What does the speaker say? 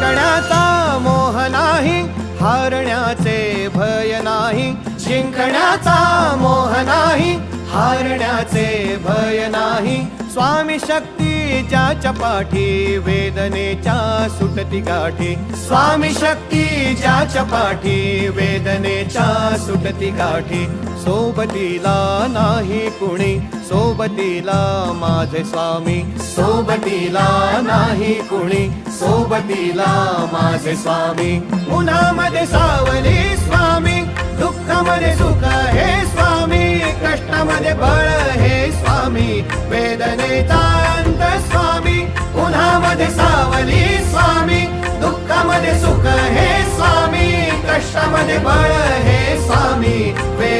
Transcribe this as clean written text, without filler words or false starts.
जिंकण्याचा मोह नाही, हारण्याचे भय नाही. जिंकण्याचा मोह नाही, हारण्याचे भय नाही. स्वामी शक्ती ज्याच्या पाठी, वेदनेच्या सुटती गाठी. स्वामी शक्ती ज्याच्या पाठी, वेदनेच्या सुटती गाठी. सोबतीला नाही कुणी, सोबतीला माझे स्वामी. सोबतीला नाही कुणी, सोबतीला माझे स्वामी. उन्हामध्ये सावली स्वामी, दुःखामध्ये सुख हे स्वामी. कष्टामध्ये बळ हे स्वामी, वेदनेचा अंत स्वामी. उन्हामध्ये सावली स्वामी, दुःखामध्ये सुख हे स्वामी. कष्टामध्ये बळ हे स्वामी, वेद